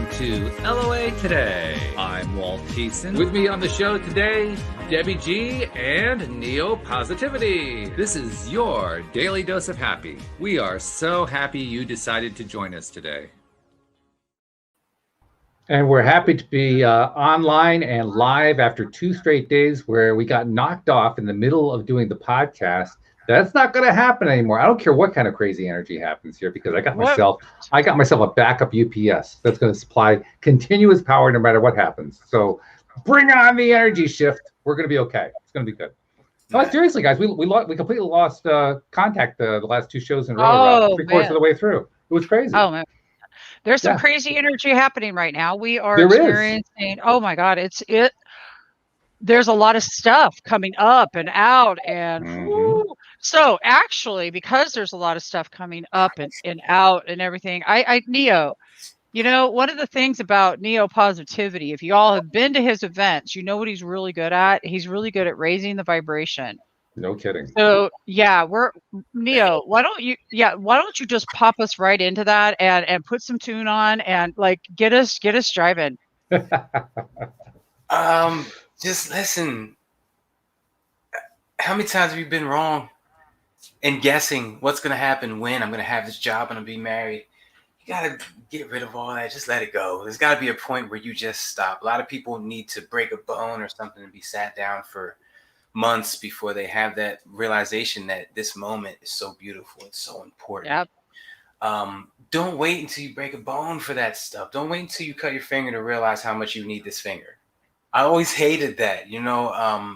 Welcome to LOA Today. I'm Walt Thiessen. With me on the show today, Debbie G and Neo Positivity. This is your daily dose of happy. We are so happy you decided to join us today. And we're happy to be online and live after 2 straight days where we got knocked off in the middle of doing the podcast. That's not going to happen anymore. I don't care what kind of crazy energy happens here because I got myself a backup UPS that's going to supply continuous power no matter what happens. So bring on the energy shift. We're going to be okay. It's going to be good. No, seriously, guys, we completely lost contact the last 2 shows in a row, 3/4 of the way through. It was crazy. Oh man. There's some crazy energy happening right now. We are experiencing, oh my God, there's a lot of stuff coming up and out and so actually, because there's a lot of stuff coming up and out and everything, Neo, you know, one of the things about Neo Positivity, if you all have been to his events, you know what he's really good at? He's really good at raising the vibration. No kidding. So yeah, Neo, why don't you just pop us right into that and put some tune on and like get us driving. Just listen. How many times have you been wrong in guessing what's gonna happen when I'm gonna have this job and I'm be married? You gotta get rid of all that. Just let it go. There's gotta be a point where you just stop. A lot of people need to break a bone or something and be sat down for months before they have that realization that this moment is so beautiful. It's so important. Yep. Don't wait until you break a bone for that stuff. Don't wait until you cut your finger to realize how much you need this finger. I always hated that, you know.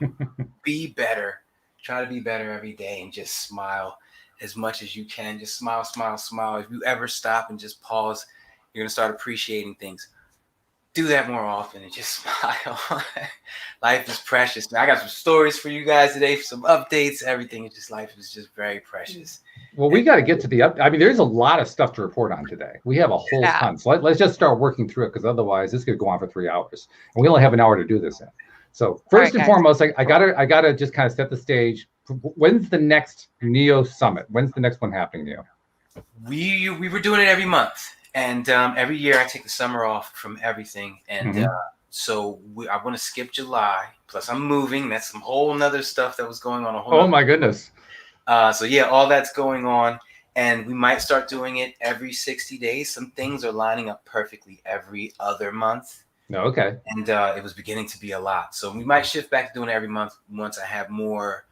Be better. Try to be better every day and just smile as much as you can. Just smile, smile, smile. If you ever stop and just pause, you're going to start appreciating things. Do that more often and just smile. Life is precious. I got some stories for you guys today, some updates, everything. Life is just very precious. Well, we got to get to there's a lot of stuff to report on today. We have a whole ton. So let's just start working through it because otherwise this could go on for 3 hours. And we only have an hour to do this in. So first and foremost, I gotta just kind of set the stage. When's the next Neo Summit? When's the next one happening, Neo? We were doing it every month. And every year I take the summer off from everything. And so I want to skip July. Plus I'm moving. That's some whole nother stuff that was going on. Oh, my goodness. So, yeah, all that's going on. And we might start doing it every 60 days. Some things are lining up perfectly every other month. Okay. And it was beginning to be a lot. So we might shift back to doing it every month once I have more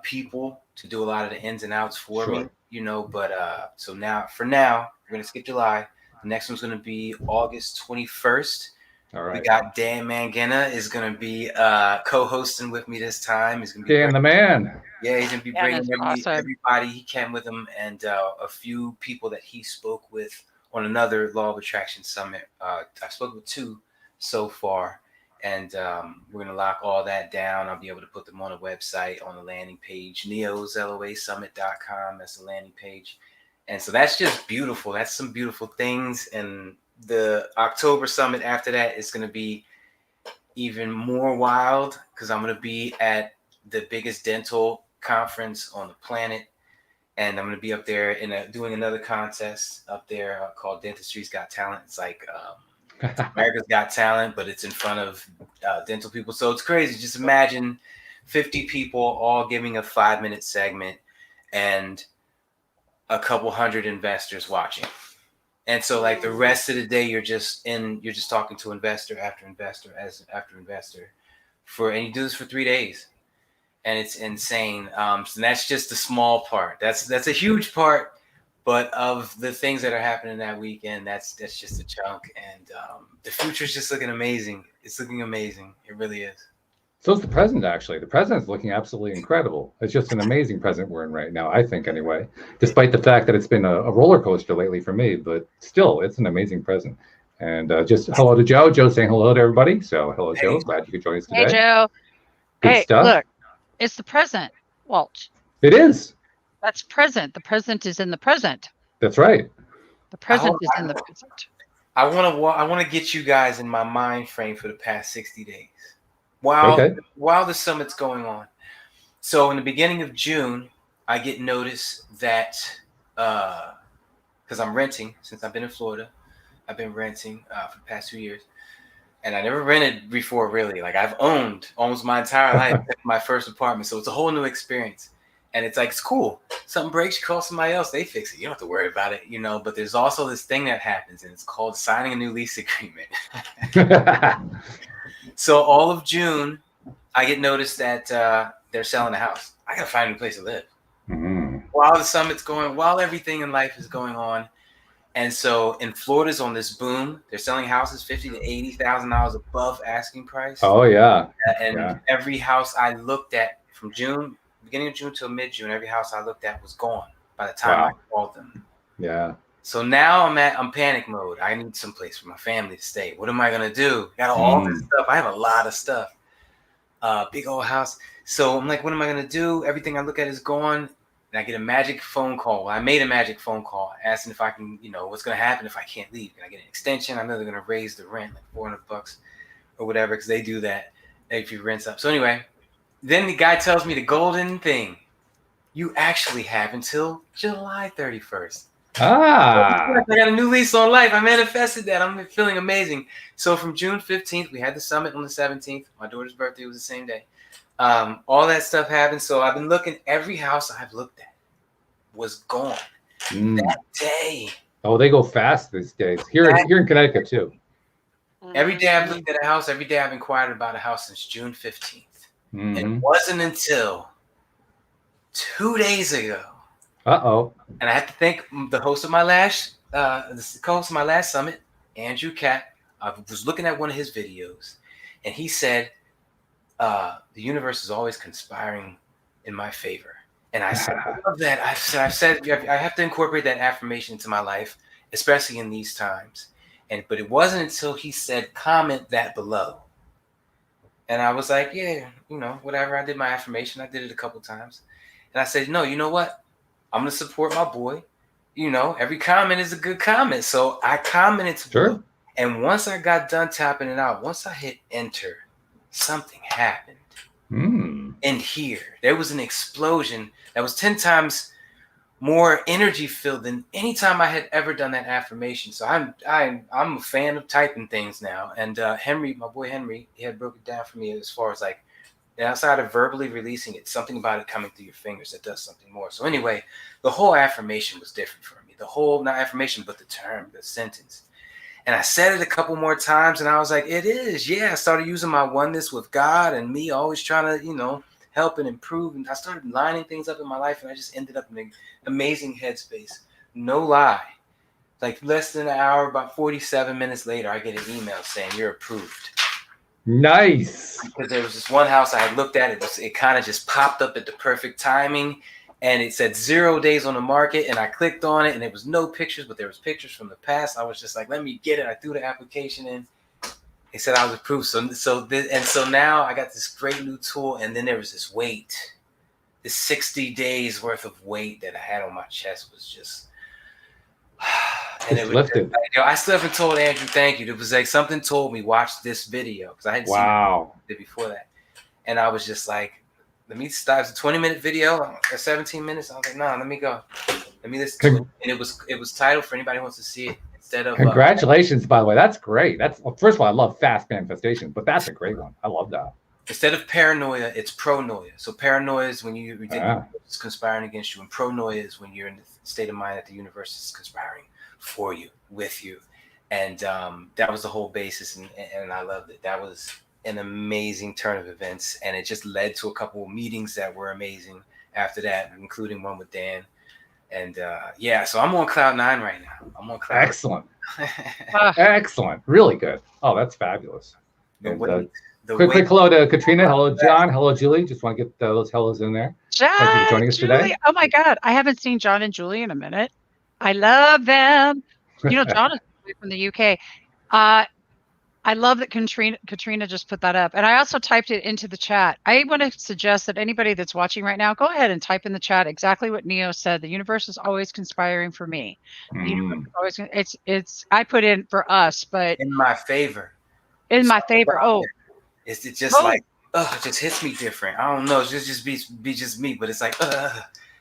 people to do a lot of the ins and outs for me, you know. But so for now, we're going to skip July. The next one's going to be August 21st. All right. We got Dan Mangena is going to be co-hosting with me this time. He's going to be Dan the man. Yeah, he's going to be bringing everybody he can with him and a few people that he spoke with on another Law of Attraction Summit. I spoke with 2 so far. And we're going to lock all that down. I'll be able to put them on a website, on the landing page, neosloasummit.com. That's the landing page. And so that's just beautiful. That's some beautiful things. And the October summit after that is going to be even more wild because I'm going to be at the biggest dental conference on the planet. And I'm going to be up there doing another contest up there called Dentistry's Got Talent. It's like America's Got Talent, but it's in front of dental people. So it's crazy. Just imagine 50 people all giving a 5-minute segment and a couple hundred investors watching. And so like the rest of the day, you're just talking to investor after investor after investor and you do this for 3 days and it's insane. So that's just a small part. That's a huge part, but of the things that are happening that weekend, that's just a chunk. And the future's just looking amazing. It's looking amazing. It really is. So is the president, actually. The president's looking absolutely incredible. It's just an amazing president we're in right now, I think, anyway, despite the fact that it's been a roller coaster lately for me. But still, it's an amazing president. And just hello to Joe. Joe's saying hello to everybody. So hello, Hey. Joe. Glad you could join us today. Hey Joe. Good stuff. Look, it's the present, Walt. It is. That's present. The present is in the present. That's right. The present is in the present. I want to get you guys in my mind frame for the past 60 days. While the summit's going on. So in the beginning of June, I get notice that because I'm renting since I've been in Florida, I've been renting for the past 2 years. And I never rented before, really. Like, I've owned almost my entire life my first apartment. So it's a whole new experience. And it's like, it's cool. Something breaks, you call somebody else, they fix it. You don't have to worry about it, you know. But there's also this thing that happens, and it's called signing a new lease agreement. So all of June, I get noticed that they're selling the house. I got to find a new place to live. Mm-hmm. While the summit's going, while everything in life is going on. And so in Florida's on this boom. They're selling houses $50,000 to $80,000 above asking price. Oh, yeah. And every house I looked at from June, beginning of June till mid-June, every house I looked at was gone by the time I called them. Yeah. So now I'm panic mode. I need some place for my family to stay. What am I gonna do? Got all this stuff. I have a lot of stuff. Big old house. So I'm like, what am I gonna do? Everything I look at is gone. And I get a magic phone call. I made a magic phone call asking if I can, you know, what's gonna happen if I can't leave? Can I get an extension? I know they're gonna raise the rent like $400 or whatever, because they do that if you rent up. So anyway, then the guy tells me the golden thing. You actually have until July 31st. I got a new lease on life. I manifested that. I'm feeling amazing. So from June 15th, we had the summit on the 17th. My daughter's birthday was the same day. All that stuff happened. So I've been looking. Every house I've looked at was gone that day. Oh, they go fast these days. Here in Connecticut too. Every day I've looked at a house. Every day I've inquired about a house since June 15th. And it wasn't until 2 days ago. And I have to thank the host of my last, the co-host of my last summit, Andrew Catt. I was looking at one of his videos, and he said, "The universe is always conspiring in my favor." And I said, "I love that." I said, I have to incorporate that affirmation into my life, especially in these times. But it wasn't until he said, "Comment that below." And I was like, yeah, you know, whatever. I did my affirmation. I did it a couple times. And I said, no, you know what? I'm going to support my boy. You know, every comment is a good comment. So I commented to him. And once I got done tapping it out, once I hit enter, something happened. And here, there was an explosion that was 10 times more energy filled than any time I had ever done that affirmation. So I'm a fan of typing things now. And Henry, my boy Henry, he had broken it down for me as far as like, outside of verbally releasing it, something about it coming through your fingers that does something more. So anyway, the whole affirmation was different for me. The whole, not affirmation, but the term, the sentence. And I said it a couple more times, and I was like, it is. Yeah, I started using my oneness with God and me always trying to, you know, help and improve. And I started lining things up in my life, and I just ended up in an amazing headspace. No lie. Like less than an hour, about 47 minutes later, I get an email saying you're approved. Nice. Because there was this one house I had looked at. It kind of just popped up at the perfect timing. And it said 0 days on the market. And I clicked on it, and there was no pictures, but there was pictures from the past. I was just like, let me get it. I threw the application in. They said I was approved. So now I got this great new tool. And then there was this weight. This 60 days worth of weight that I had on my chest was just... And it was lifted. I still haven't told Andrew thank you. It was like something told me watch this video because I hadn't seen it before that, and I was just like, let me stop. It's a 20-minute video. 17 minutes. I was like, no, let me go. Let me listen to it. And it was titled for anybody who wants to see it instead of. Congratulations, by the way. That's great. First of all, I love fast manifestation, but that's a great one. I love that. Instead of paranoia, it's pronoia. So paranoia is when it's conspiring against you, and pronoia is when you're in the state of mind that the universe is conspiring for you, with you. And that was the whole basis, and I loved it. That was an amazing turn of events, and it just led to a couple of meetings that were amazing after that, including one with Dan. And so I'm on cloud 9 right now. I'm on cloud. Excellent. Excellent. Really good. Oh, that's fabulous. Quick hello to Katrina. Hello, John. Hello, Julie. Just want to get those hellos in there. John, thank you for joining us today. Oh my God, I haven't seen John and Julie in a minute. I love them. You know, John is from the UK. I love that Katrina just put that up. And I also typed it into the chat. I want to suggest that anybody that's watching right now, go ahead and type in the chat exactly what Neo said. The universe is always conspiring for me. The universe is always, I put in for us, but in my favor. In my favor. Oh. It's just like, it just hits me different. I don't know. It's just be just me, but it's like,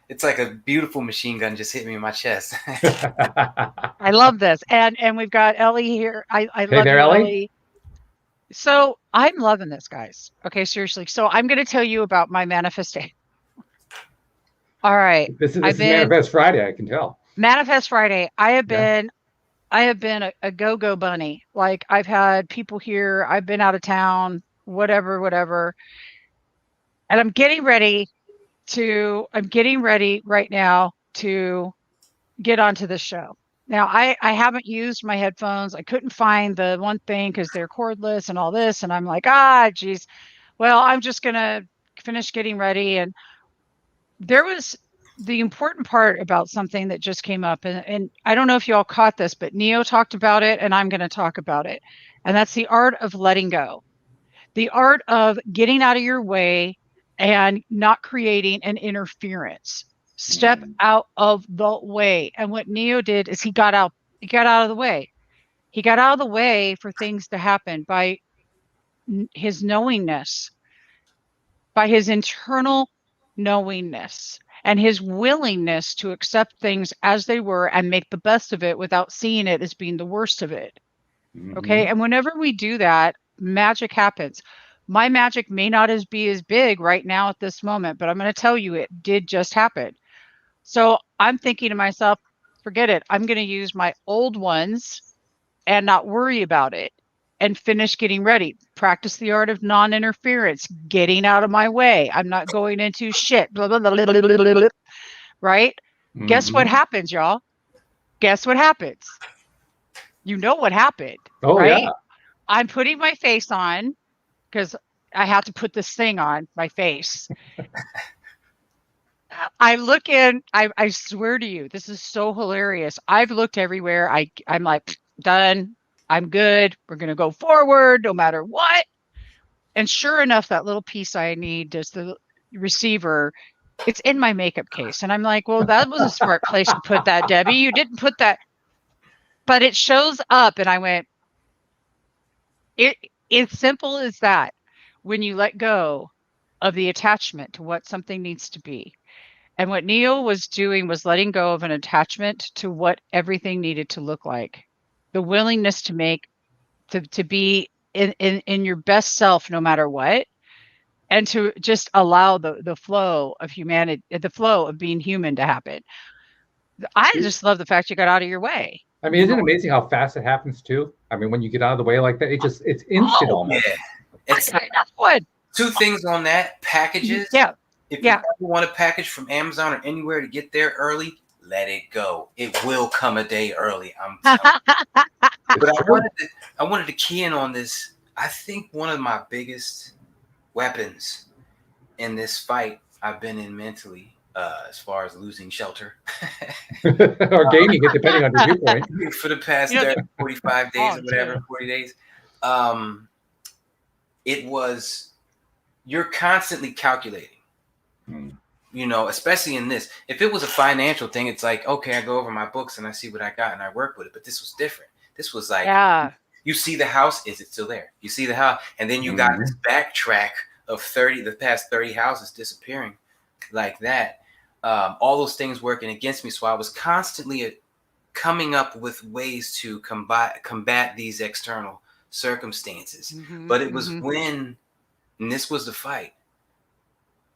It's like a beautiful machine gun just hit me in my chest. I love this. And we've got Ellie here. I hey love there, you, Ellie. So I'm loving this, guys. Okay, seriously. So I'm going to tell you about my manifestation. All right. This is Manifest Friday, I can tell. Manifest Friday. I have been a go-go bunny. Like, I've had people here, I've been out of town, whatever. And I'm getting ready right now to get onto the show. Now, I haven't used my headphones. I couldn't find the one thing because they're cordless and all this. And I'm like, geez. Well, I'm just going to finish getting ready. And there was the important part about something that just came up. And I don't know if you all caught this, but Neo talked about it and I'm going to talk about it. And that's the art of letting go. The art of getting out of your way and not creating an interference. Step out of the way. And what Neo did is he got out of the way. He got out of the way for things to happen by his knowingness, by his internal knowingness and his willingness to accept things as they were and make the best of it without seeing it as being the worst of it. Okay. And whenever we do that, magic happens. My magic may not be as big right now at this moment, but I'm going to tell you, it did just happen. So I'm thinking to myself, forget it. I'm going to use my old ones and not worry about it and finish getting ready. Practice the art of non-interference, getting out of my way. I'm not going into shit. Blah, blah, blah, blah, blah, blah, blah, right? Guess what happens, y'all? Guess what happens? You know what happened, right? Yeah. I'm putting my face on because I have to put this thing on my face. I look in, I swear to you, this is so hilarious. I've looked everywhere. I'm like, done. I'm good. We're going to go forward no matter what. And sure enough, that little piece I need is the receiver. It's in my makeup case. And I'm like, well, that was a smart place to put that, Debbie. You didn't put that. But it shows up. And I went, it's simple as that. When you let go of the attachment to what something needs to be. And what Neo was doing was letting go of an attachment to what everything needed to look like. The willingness to be in your best self, no matter what, and to just allow the flow of humanity, the flow of being human to happen. I just love the fact you got out of your way. I mean, isn't it amazing how fast it happens too? I mean, when you get out of the way like that, it's instant almost. Yeah. It's one. Two things on that. Packages. Yeah. If you ever want a package from Amazon or anywhere to get there early, let it go. It will come a day early. But I wanted to key in on this. I think one of my biggest weapons in this fight I've been in mentally, as far as losing shelter or gaining it, depending on your viewpoint, for the past 45 days or whatever, 40 days. It was, you're constantly calculating. You know, especially in this. If it was a financial thing, it's like, okay, I go over my books and I see what I got and I work with it. But this was different. This was like, you see the house, is it still there? You see the house, and then you got this backtrack of the past 30 houses disappearing like that. All those things working against me. So I was constantly coming up with ways to combat these external circumstances. But it was when, and this was the fight,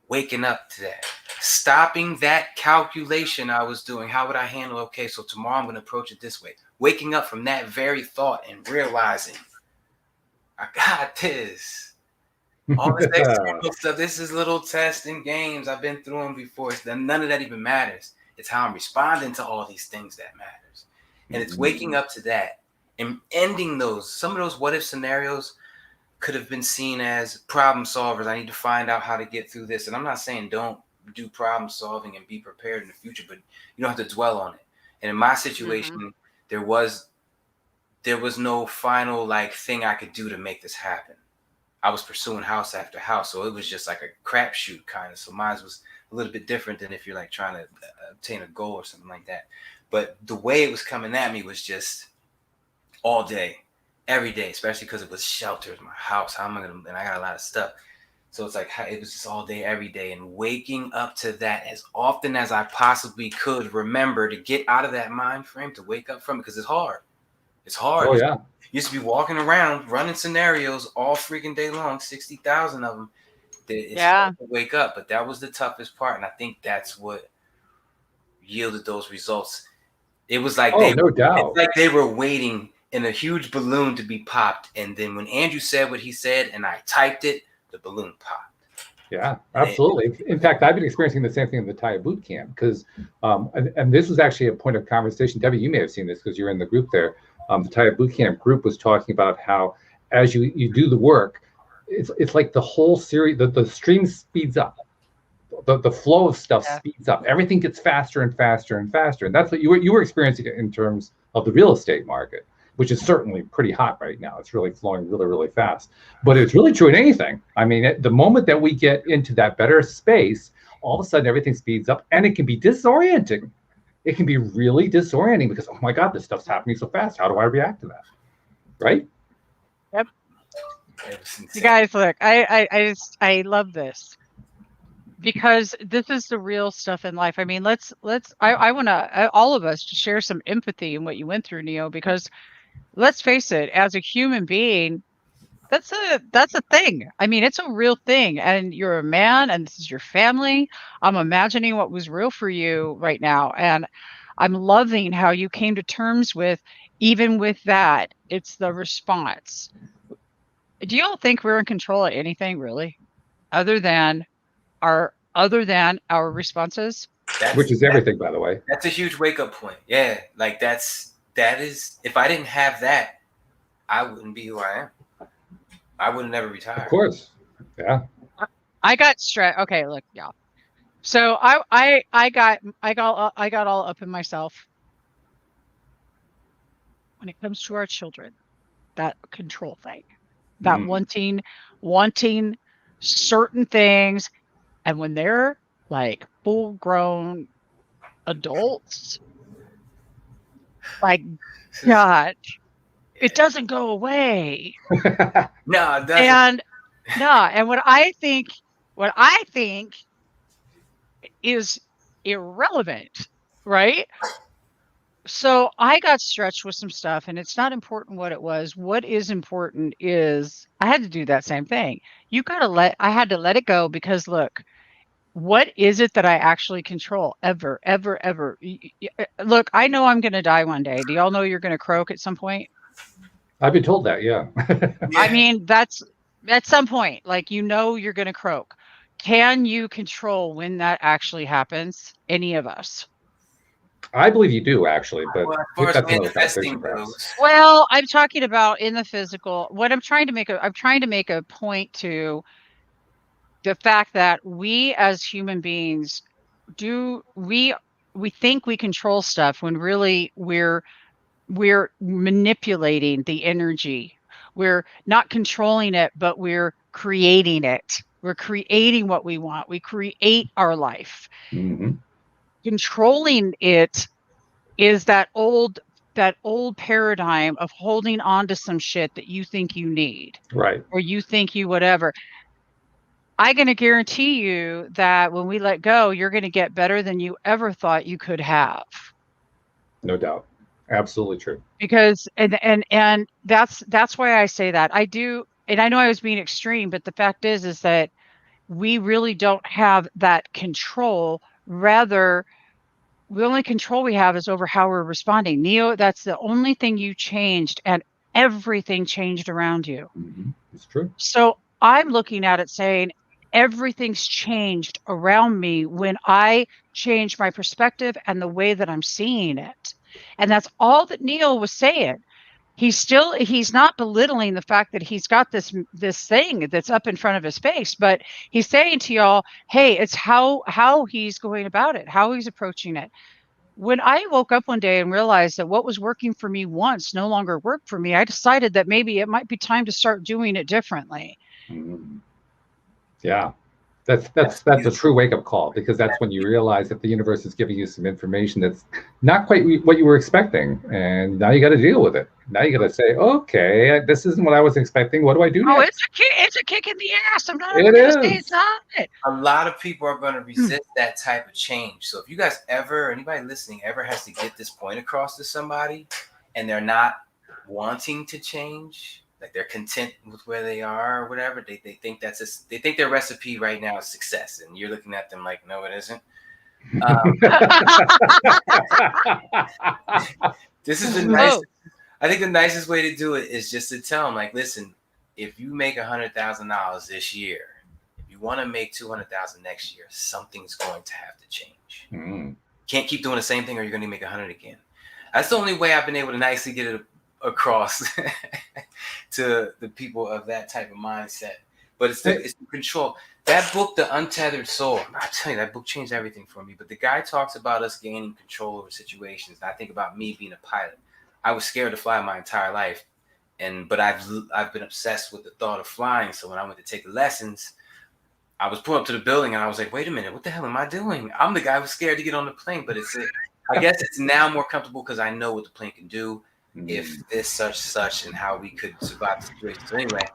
waking up to that, stopping that calculation I was doing. How would I handle? Okay, so tomorrow I'm going to approach it this way. Waking up from that very thought and realizing I got this. All this external stuff, this is little tests and games. I've been through them before. None of that even matters. It's how I'm responding to all these things that matters. And it's waking up to that and ending those. Some of those what if scenarios could have been seen as problem solvers. I need to find out how to get through this. And I'm not saying don't do problem solving and be prepared in the future, but you don't have to dwell on it. And in my situation, there was no final like thing I could do to make this happen. I was pursuing house after house. So it was just like a crapshoot kind of. So mine was a little bit different than if you're like trying to obtain a goal or something like that. But the way it was coming at me was just all day. Every day, especially because it was shelters, my house. How am I gonna? And I got a lot of stuff. So it's like it was just all day, every day, and waking up to that as often as I possibly could. Remember to get out of that mind frame, to wake up from it, because it's hard. It's hard. Oh yeah. You used to be walking around running scenarios all freaking day long, 60,000 of them. It's hard to wake up, but that was the toughest part, and I think that's what yielded those results. It was like no doubt. It's like they were waiting in a huge balloon to be popped, and then when Andrew said what he said, and I typed it, the balloon popped. Yeah, absolutely. In fact, I've been experiencing the same thing in the TIA boot camp because, and this was actually a point of conversation. Debbie, you may have seen this because you're in the group there. The TIA boot camp group was talking about how as you do the work, it's like the whole series, the stream speeds up. The flow of stuff speeds up. Everything gets faster and faster and faster. And that's what you were experiencing in terms of the real estate market, which is certainly pretty hot right now. It's really flowing really, really fast. But it's really true in anything. I mean, the moment that we get into that better space, all of a sudden everything speeds up, and it can be disorienting. It can be really disorienting because, oh my God, this stuff's happening so fast. How do I react to that? Right? Yep. You guys, look, I love this because this is the real stuff in life. I mean, I want to all of us to share some empathy in what you went through, Neo, because let's face it, as a human being, that's a thing. I mean, it's a real thing, and you're a man, and this is your family. I'm imagining what was real for you right now, and I'm loving how you came to terms with, even with that, it's the response. Do y'all think we're in control of anything really, other than our responses? Which is everything, by the way. That's a huge wake up point. Yeah, like that is. If I didn't have that, I wouldn't be who I am. I would have never retired. Of course. Yeah. I got stressed. Okay, look, y'all. So I got all up in myself when it comes to our children. That control thing. That wanting certain things, and when they're like full grown adults, like God, it doesn't go away. No, it doesn't. And what I think is irrelevant, right? So I got stretched with some stuff, and it's not important what it was. What is important is I had to do that same thing. I had to let it go, because look, what is it that I actually control ever? Look, I know I'm going to die one day. Do y'all know you're going to croak at some point? I've been told that, yeah. I mean, that's at some point, like, you're going to croak. Can you control when that actually happens? Any of us? I believe you do, actually, but well, I'm talking about in the physical. What I'm trying to make a point to the fact that we as human beings we think we control stuff when really we're manipulating the energy. We're not controlling it, but we're creating it. We're creating what we want. We create our life. Mm-hmm. Controlling it is that old paradigm of holding on to some shit that you think you need, right? Or you think you whatever. I'm going to guarantee you that when we let go, you're going to get better than you ever thought you could have. No doubt. Absolutely true. Because and that's why I say that. I do, and I know I was being extreme, but the fact is that we really don't have that control. Rather, the only control we have is over how we're responding. Neo, that's the only thing you changed, and everything changed around you. Mm-hmm. It's true. So I'm looking at it saying everything's changed around me when I change my perspective and the way that I'm seeing it. And that's all that Neil was saying. He's not belittling the fact that he's got this thing that's up in front of his face, but he's saying to y'all, hey, it's how he's going about it, how he's approaching it. When I woke up one day and realized that what was working for me once no longer worked for me, I decided that maybe it might be time to start doing it differently. Mm-hmm. Yeah, That's a true wake-up call, because that's when you realize that the universe is giving you some information that's not quite what you were expecting, and now you got to deal with it. Now you got to say, okay, this isn't what I was expecting. What do I do next? Oh, it's a kick in the ass. I'm not going to say it's not. A lot of people are going to resist that type of change. So if you guys anybody listening ever has to get this point across to somebody, and they're not wanting to change, like they're content with where they are or whatever, they think they think their recipe right now is success, and you're looking at them like, no, it isn't. This is the nicest. I think the nicest way to do it is just to tell them, like, listen, if you make $100,000 this year, if you want to make $200,000 next year, something's going to have to change. Can't keep doing the same thing, or you're going to make 100 again. That's the only way I've been able to nicely get it across to the people of that type of mindset. But it's the control. That book, The Untethered Soul, I tell you, that book changed everything for me. But the guy talks about us gaining control over situations. I think about me being a pilot. I was scared to fly my entire life, but I've been obsessed with the thought of flying. So when I went to take lessons, I was pulling up to the building and I was like, wait a minute, what the hell am I doing? I'm the guy who was scared to get on the plane. But I guess it's now more comfortable because I know what the plane can do, if this, such, and how we could survive the situation. So anyway,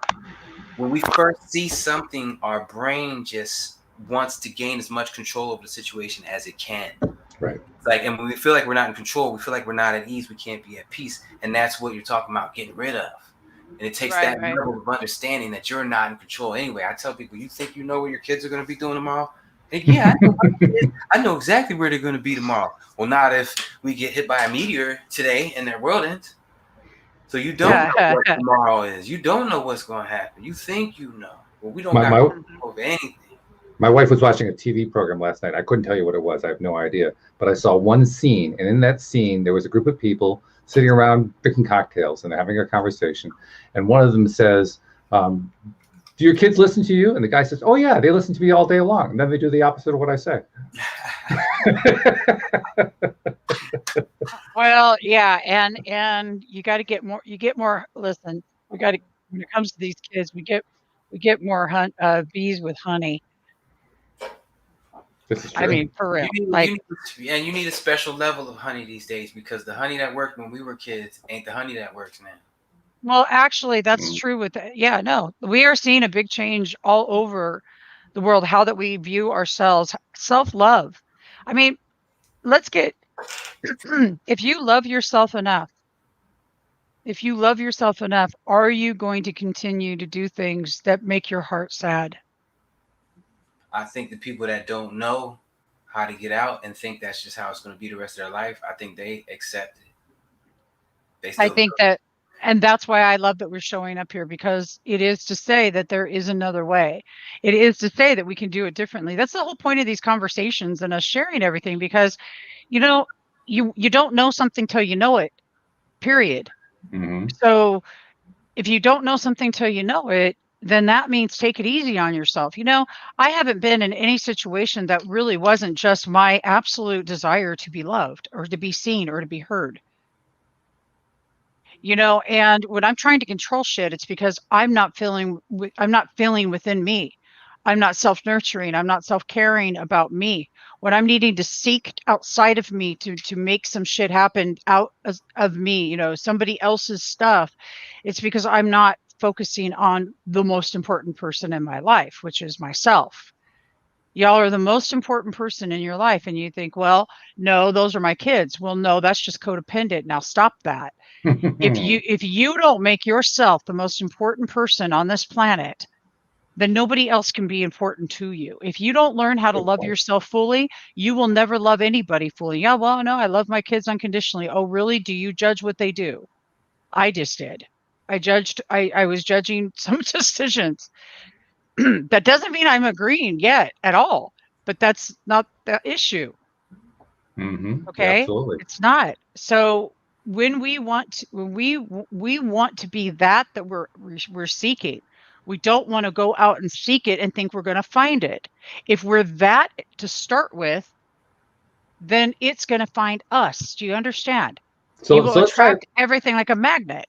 when we first see something, our brain just wants to gain as much control over the situation as it can. Right. And when we feel like we're not in control, we feel like we're not at ease, we can't be at peace. And that's what you're talking about getting rid of. And it takes that level of understanding that you're not in control anyway. I tell people, you think you know what your kids are going to be doing tomorrow? And yeah, I know exactly where they're going to be tomorrow. Well, not if we get hit by a meteor today and their world ends. So you don't know what tomorrow is. You don't know what's going to happen. You think you know. Well, we don't got control over anything. My wife was watching a TV program last night. I couldn't tell you what it was. I have no idea. But I saw one scene, and in that scene, there was a group of people sitting around drinking cocktails, and they're having a conversation. And one of them says, do your kids listen to you? And the guy says, oh, yeah, they listen to me all day long. And then they do the opposite of what I say. Well, yeah. And you got to get more, listen, when it comes to these kids, we get more bees with honey. I mean, for real. You need a special level of honey these days, because the honey that worked when we were kids ain't the honey that works now. Well, actually, that's true with that. Yeah, no, we are seeing a big change all over the world, how that we view ourselves, self-love. I mean, if you love yourself enough, are you going to continue to do things that make your heart sad? I think the people that don't know how to get out and think that's just how it's going to be the rest of their life, I think they accept it. I think that, and that's why I love that we're showing up here, because it is to say that there is another way. It is to say that we can do it differently. That's the whole point of these conversations and us sharing everything, because, you don't know something till you know it, period. Mm-hmm. So if you don't know something till you know it, then that means take it easy on yourself. I haven't been in any situation that really wasn't just my absolute desire to be loved or to be seen or to be heard. And when I'm trying to control shit, it's because I'm not feeling within me. I'm not self-nurturing. I'm not self-caring about me. When I'm needing to seek outside of me to make some shit happen out of me, somebody else's stuff, it's because I'm not focusing on the most important person in my life, which is myself. Y'all are the most important person in your life. And you think, well, no, those are my kids. Well, no, that's just codependent. Now stop that. If you don't make yourself the most important person on this planet, then nobody else can be important to you. If you don't learn how to love yourself fully, you will never love anybody fully. Yeah, well, no, I love my kids unconditionally. Oh, really? Do you judge what they do? I just did. I was judging some decisions. That doesn't mean I'm agreeing yet at all, but that's not the issue. Mm-hmm. Okay. Absolutely. It's not. So when we want to be that we're seeking, we don't want to go out and seek it and think we're going to find it. If we're that to start with, then it's going to find us. Do you understand? You will attract everything like a magnet.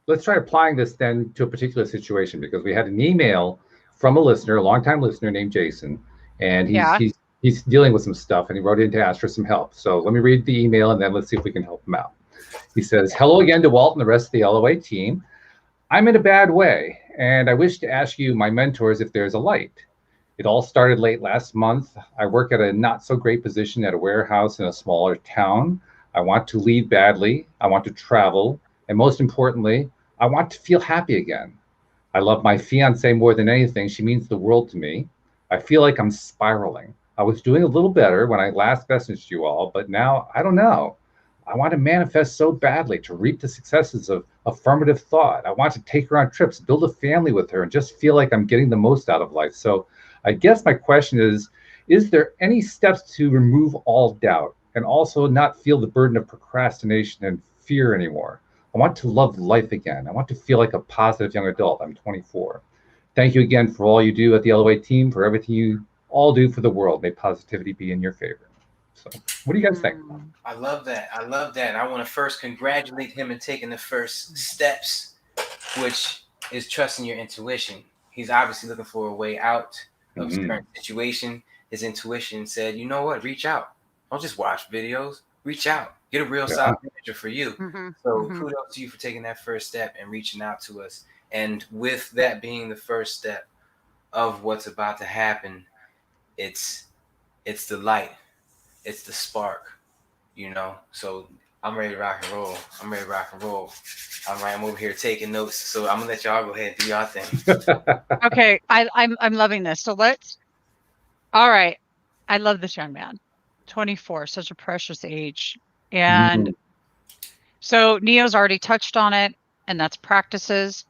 Let's try applying this then to a particular situation, because we had an email from a listener, a longtime listener named Jason, and he's dealing with some stuff, and he wrote in to ask for some help. So let me read the email, and then let's see if we can help him out. He says, "Hello again to Walt and the rest of the LOA team. I'm in a bad way, and I wish to ask you, my mentors, if there's a light. It all started late last month. I work at a not so great position at a warehouse in a smaller town. I want to leave badly. I want to travel. And most importantly, I want to feel happy again. I love my fiance more than anything. She means the world to me. I feel like I'm spiraling. I was doing a little better when I last messaged you all, but now I don't know. I want to manifest so badly to reap the successes of affirmative thought. I want to take her on trips, build a family with her, and just feel like I'm getting the most out of life. So I guess my question is there any steps to remove all doubt and also not feel the burden of procrastination and fear anymore? I want to love life again. I want to feel like a positive young adult. I'm 24. Thank you again for all you do at the LOA team, for everything you all do for the world. May positivity be in your favor." So what do you guys think? I love that. I love that. I want to first congratulate him in taking the first steps, which is trusting your intuition. He's obviously looking for a way out of his current situation. His intuition said, you know what, reach out. Don't just watch videos. Reach out. Get a real solid manager for you. So kudos to you for taking that first step and reaching out to us. And with that being the first step of what's about to happen, it's the light. It's the spark, you know. So I'm ready to rock and roll. All right, I'm over here taking notes. So I'm gonna let y'all go ahead and do y'all thing. Okay, I'm loving this. So all right. I love this young man. 24, such a precious age. And so Neo's already touched on it, and that's practices.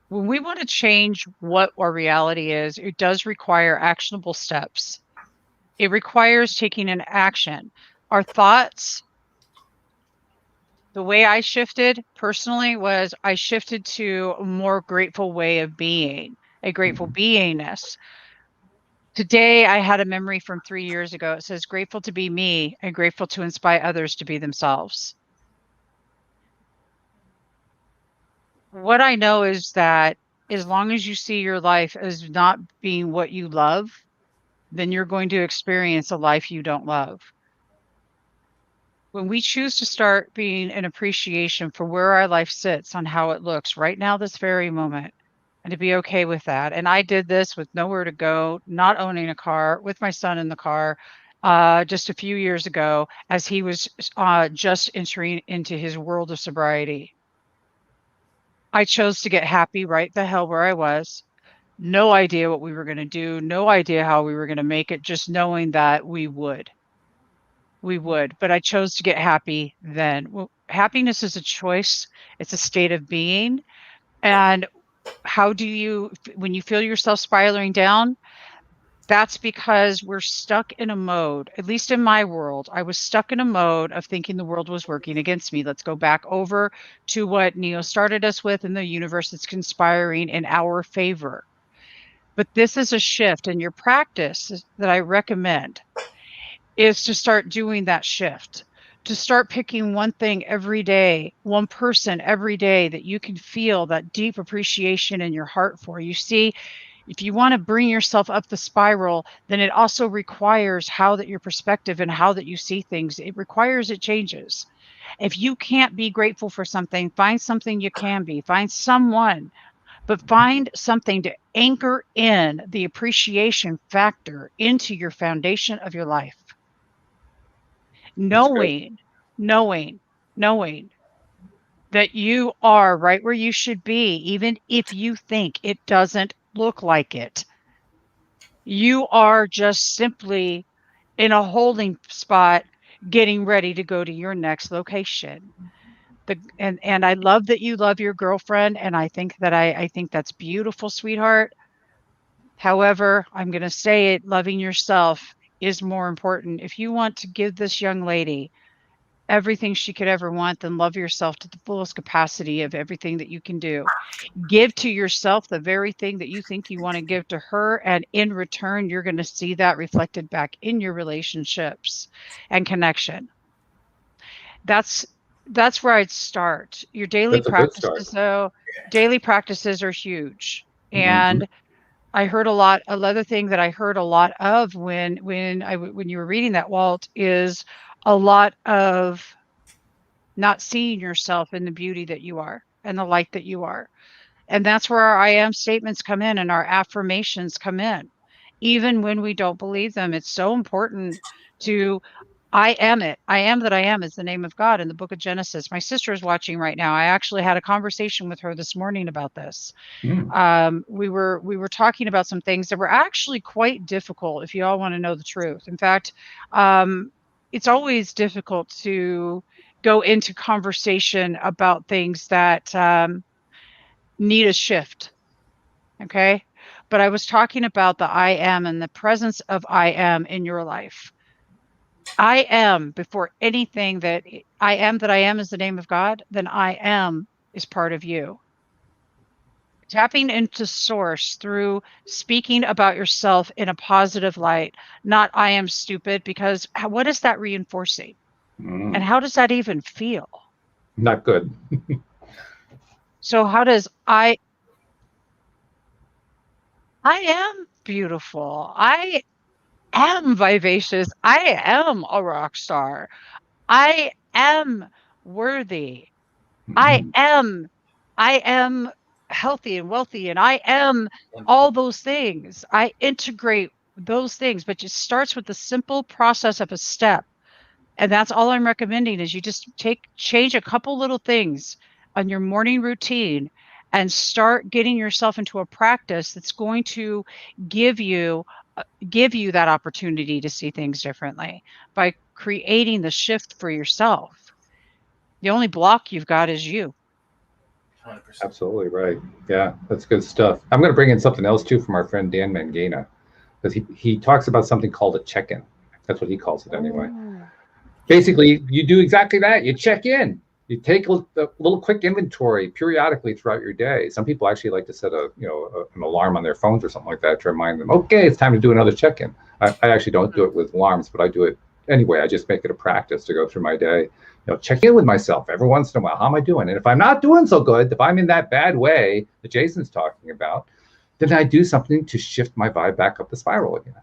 When we want to change what our reality is, it does require actionable steps. It requires taking an action. Our thoughts, the way I shifted personally was I shifted to a more grateful way of being, a grateful beingness. Today, I had a memory from 3 years ago. It says, grateful to be me and grateful to inspire others to be themselves. What I know is that as long as you see your life as not being what you love, then you're going to experience a life you don't love. When we choose to start being an appreciation for where our life sits on how it looks right now, this very moment, and to be okay with that. And I did this with nowhere to go, not owning a car, with my son in the car, just a few years ago, as he was just entering into his world of sobriety. I chose to get happy right the hell where I was. No idea what we were going to do, no idea how we were going to make it, just knowing that we would. But I chose to get happy then. Well, happiness is a choice. It's a state of being. And how do you, when you feel yourself spiraling down, that's because we're stuck in a mode, at least in my world, I was stuck in a mode of thinking the world was working against me. Let's go back over to what Neo started us with, in the universe that's conspiring in our favor. But this is a shift, and your practice that I recommend is to start doing that shift, to start picking one thing every day, one person every day that you can feel that deep appreciation in your heart for. You see, if you want to bring yourself up the spiral, then it also requires how that your perspective and how that you see things, it requires it changes. If you can't be grateful for something, find something you can be, find someone, but find something to anchor in the appreciation factor into your foundation of your life. Knowing that you are right where you should be, even if you think it doesn't look like it. You are just simply in a holding spot, getting ready to go to your next location. And I love that you love your girlfriend, and I think that's beautiful, sweetheart. However, I'm going to say it, loving yourself is more important. If you want to give this young lady everything she could ever want, then love yourself to the fullest capacity of everything that you can do. Give to yourself the very thing that you think you want to give to her, and in return, you're going to see that reflected back in your relationships and connection. That's where I'd start. Your daily practices, though, daily practices are huge. And I heard a lot. Another thing that I heard a lot of when you were reading that, Walt, is a lot of not seeing yourself in the beauty that you are and the light that you are. And that's where our I am statements come in and our affirmations come in. Even when we don't believe them, it's so important to I am it. I am that I am is the name of God in the book of Genesis. My sister is watching right now. I actually had a conversation with her this morning about this. We were talking about some things that were actually quite difficult, if you all want to know the truth. In fact, it's always difficult to go into conversation about things that need a shift. Okay. But I was talking about the I am and the presence of I am in your life. I am before anything that I am is the name of God, then I am is part of you. Tapping into source through speaking about yourself in a positive light, not I am stupid, because what is that reinforcing? And how does that even feel? Not good. So how does I am beautiful. I am vivacious. I am a rock star. I am worthy. I am healthy and wealthy, and I am all those things. I integrate those things, but it starts with the simple process of a step. And that's all I'm recommending is you just change a couple little things on your morning routine and start getting yourself into a practice that's going to give you that opportunity to see things differently by creating the shift for yourself. The only block you've got is you. 100%. Absolutely right. Yeah, that's good stuff. I'm going to bring in something else too from our friend Dan Mangena, because he talks about something called a check-in. That's what he calls it anyway. Basically, you do exactly that. You check in. You take a little quick inventory periodically throughout your day. Some people actually like to set an alarm on their phones or something like that to remind them, okay, it's time to do another check-in. I actually don't do it with alarms, but I do it anyway. I just make it a practice to go through my day, check in with myself every once in a while. How am I doing? And if I'm not doing so good, if I'm in that bad way that Jason's talking about, then I do something to shift my vibe back up the spiral again.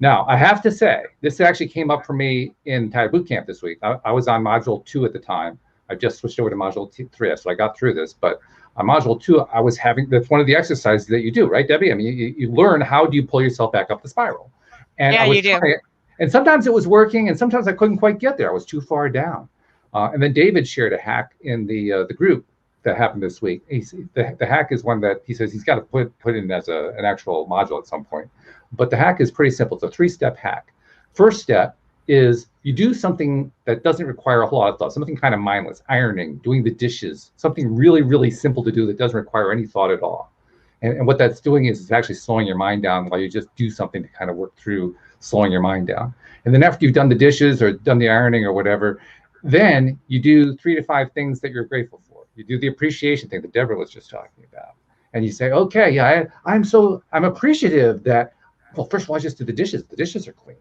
Now, I have to say, this actually came up for me in Taya Boot Camp this week. I was on Module 2 at the time. I just switched over to Module 3, so I got through this. But on Module 2, I was having, that's one of the exercises that you do, right, Debbie? I mean, you learn how do you pull yourself back up the spiral. And yeah, I was you do. And sometimes it was working, and sometimes I couldn't quite get there. I was too far down. And then David shared a hack in the group that happened this week. The hack is one that he says he's got to put in as an actual module at some point. But the hack is pretty simple. It's a 3-step hack. First step is you do something that doesn't require a whole lot of thought, something kind of mindless, ironing, doing the dishes, something really, really simple to do that doesn't require any thought at all. And what that's doing is it's actually slowing your mind down while you just do something to kind of work through slowing your mind down. And then after you've done the dishes or done the ironing or whatever, then you do 3 to 5 things that you're grateful for. You do the appreciation thing that Deborah was just talking about. And you say, okay, yeah, I'm appreciative that, well, first of all, I just did the dishes. The dishes are clean.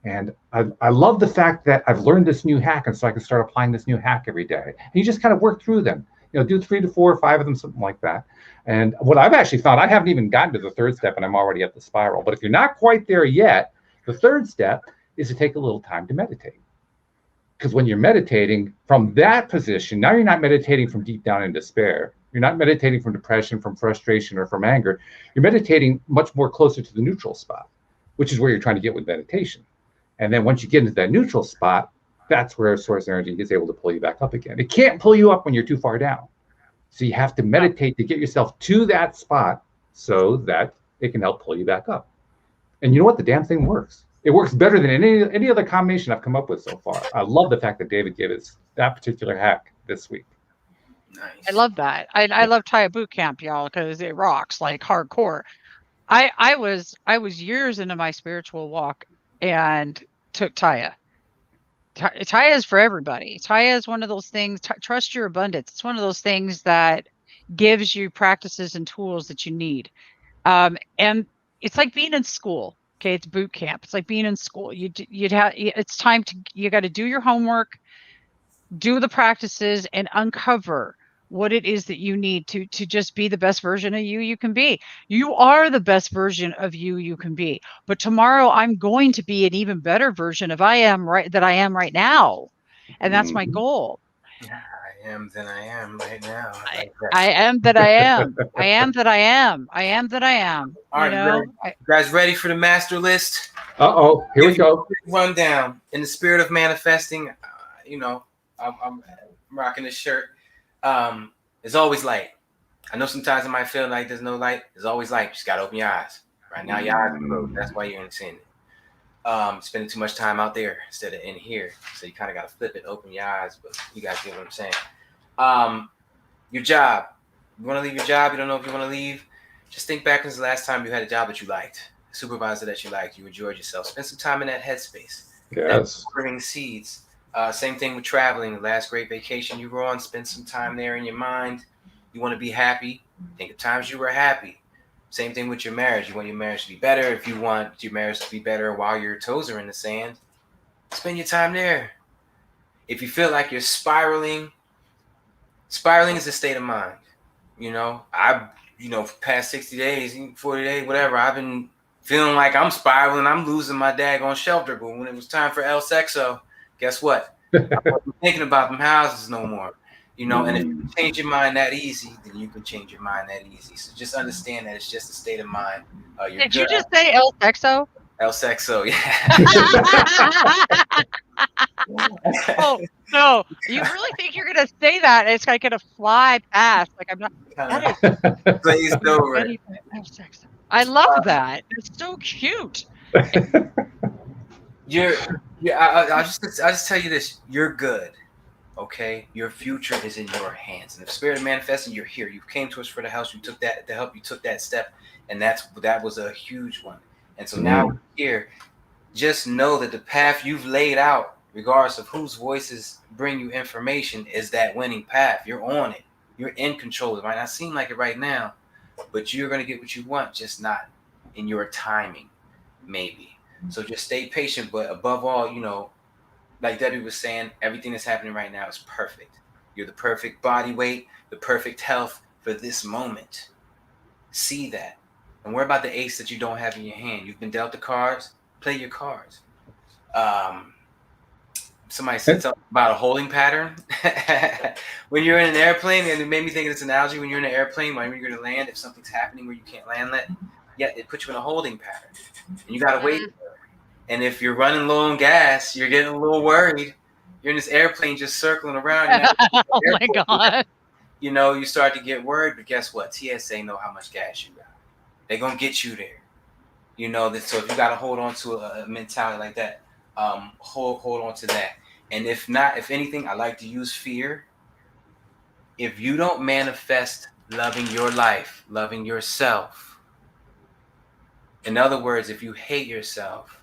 And I love the fact that I've learned this new hack, and so I can start applying this new hack every day. And you just kind of work through them. Do 3 to 4 or 5 of them, something like that. And what I've actually found, I haven't even gotten to the 3rd step, and I'm already at the spiral. But if you're not quite there yet, the 3rd step is to take a little time to meditate. Because when you're meditating from that position, now you're not meditating from deep down in despair. You're not meditating from depression, from frustration, or from anger. You're meditating much more closer to the neutral spot, which is where you're trying to get with meditation. And then once you get into that neutral spot, that's where source energy is able to pull you back up again. It can't pull you up when you're too far down. So you have to meditate to get yourself to that spot so that it can help pull you back up. And you know what? The damn thing works. It works better than any other combination I've come up with so far. I love the fact that David gave us that particular hack this week. Nice. I love that. I love Taya Boot Camp, y'all, because it rocks like hardcore. I was years into my spiritual walk and took Taya. Taya is for everybody. Taya is one of those things, trust your abundance. It's one of those things that gives you practices and tools that you need. And it's like being in school. Okay, it's boot camp. It's like being in school. It's time you got to do your homework, do the practices, and uncover what it is that you need to just be the best version of you can be. You are the best version of you can be. But tomorrow I'm going to be an even better version of I am right now. And that's my goal. Yeah, I am than I am right now. I am that I am. I am that I am. I am that I am. All right, you guys ready for the master list? Uh-oh, here we go. Rundown. In the spirit of manifesting, I'm rocking this shirt. There's always light. I know sometimes it might feel like there's no light. There's always light. You just gotta open your eyes. Right now, your eyes are closed. That's why you're seeing it. Spending too much time out there instead of in here. So you kind of gotta flip it, open your eyes. But you guys get what I'm saying. Your job. You want to leave your job? You don't know if you want to leave. Just think back when's the last time you had a job that you liked, a supervisor that you liked, you enjoyed yourself. Spend some time in that headspace. Yes. Bringing seeds. Same thing with traveling. The last great vacation you were on, spend some time there in your mind. You want to be happy. Think of times you were happy. Same thing with your marriage. You want your marriage to be better. If you want your marriage to be better while your toes are in the sand, spend your time there. If you feel like you're spiraling is a state of mind. For past 60 days, 40 days, whatever, I've been feeling like I'm spiraling. I'm losing my daggone shelter. But when it was time for El Sexo, guess what? I wasn't thinking about them houses no more. And if you change your mind that easy, then you can change your mind that easy. So just understand that it's just a state of mind. Did you just say El Sexo? El Sexo, yeah. Oh, no. You really think you're going to say that? It's like going to fly past. Like, I'm not. That is glazed over. El Sexo. I love that. It's so cute. I'll just tell you this. You're good. Okay, your future is in your hands, and the spirit of manifesting, you're here. You came to us for the house. You took that to help. You took that step, and that was a huge one. And so now we're here. Just know that the path you've laid out, regardless of whose voices bring you information, is that winning path. You're on it. You're in control. It might not seem like it right now, but you're going to get what you want, just not in your timing, maybe. So just stay patient, but above all, like Debbie was saying, everything that's happening right now is perfect. You're the perfect body weight, the perfect health for this moment. See that. And worry about the ace that you don't have in your hand. You've been dealt the cards, play your cards. Somebody said something about a holding pattern. When you're in an airplane, and it made me think of this analogy, when you're in an airplane, when you're going to land, if something's happening where you can't land it puts you in a holding pattern. And you got to wait. And if you're running low on gas, you're getting a little worried. You're in this airplane just circling around. Oh my God. You start to get worried, but guess what? TSA know how much gas you got. They're going to get you there. So if you got to hold on to a mentality like that, hold on to that. And if anything, I like to use fear. If you don't manifest loving your life, loving yourself, in other words, if you hate yourself,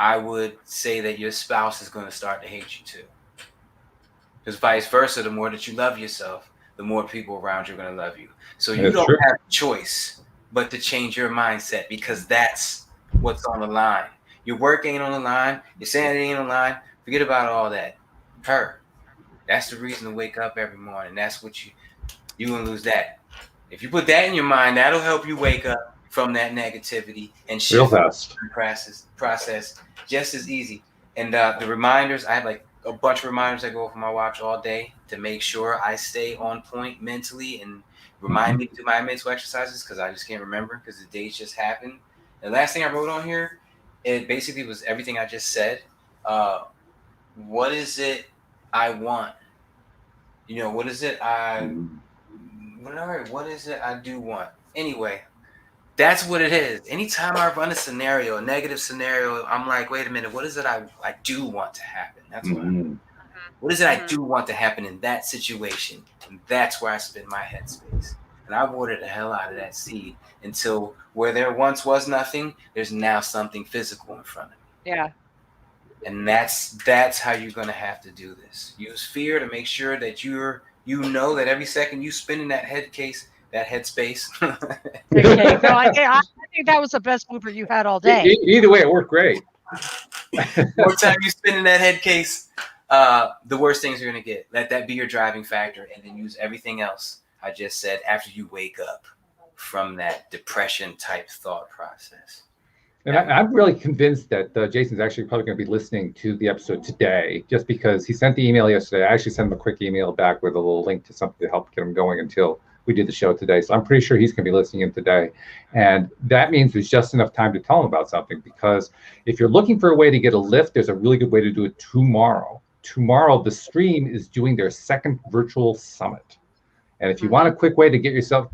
I would say that your spouse is going to start to hate you too. Because vice versa, the more that you love yourself, the more people around you are going to love you. So you don't have a choice but to change your mindset, because that's what's on the line. Your work ain't on the line. Your sanity ain't on the line. Forget about all that. Her. That's the reason to wake up every morning. That's what you're going to lose that. If you put that in your mind, that'll help you wake up from that negativity and shift real fast. Process just as easy. And the reminders, I have like a bunch of reminders that go off my watch all day to make sure I stay on point mentally and remind me to do my mental exercises, because I just can't remember because the days just happen. The last thing I wrote on here, it basically was everything I just said. What is it I want? What is it what is it I do want? Anyway, that's what it is. Anytime I run a negative scenario, I'm like, wait a minute, what is it I do want to happen? That's what is it I do want to happen in that situation? And that's where I spend my headspace. And I water the hell out of that seed until where there once was nothing, there's now something physical in front of me. Yeah. And that's how you're going to have to do this. Use fear to make sure that you know that every second you spend in that headspace. Okay, so I think that was the best blooper you had all day. Either way, it worked great. More time you spend in that head case, the worst things you're going to get. Let that be your driving factor, and then use everything else I just said after you wake up from that depression type thought process. And I'm really convinced that Jason's actually probably going to be listening to the episode today, just because he sent the email yesterday. I actually sent him a quick email back with a little link to something to help get him going until we do the show today. So I'm pretty sure he's going to be listening in today. And that means there's just enough time to tell him about something, because if you're looking for a way to get a lift, there's a really good way to do it tomorrow. Tomorrow, the stream is doing their second virtual summit. And if you want a quick way to get yourself,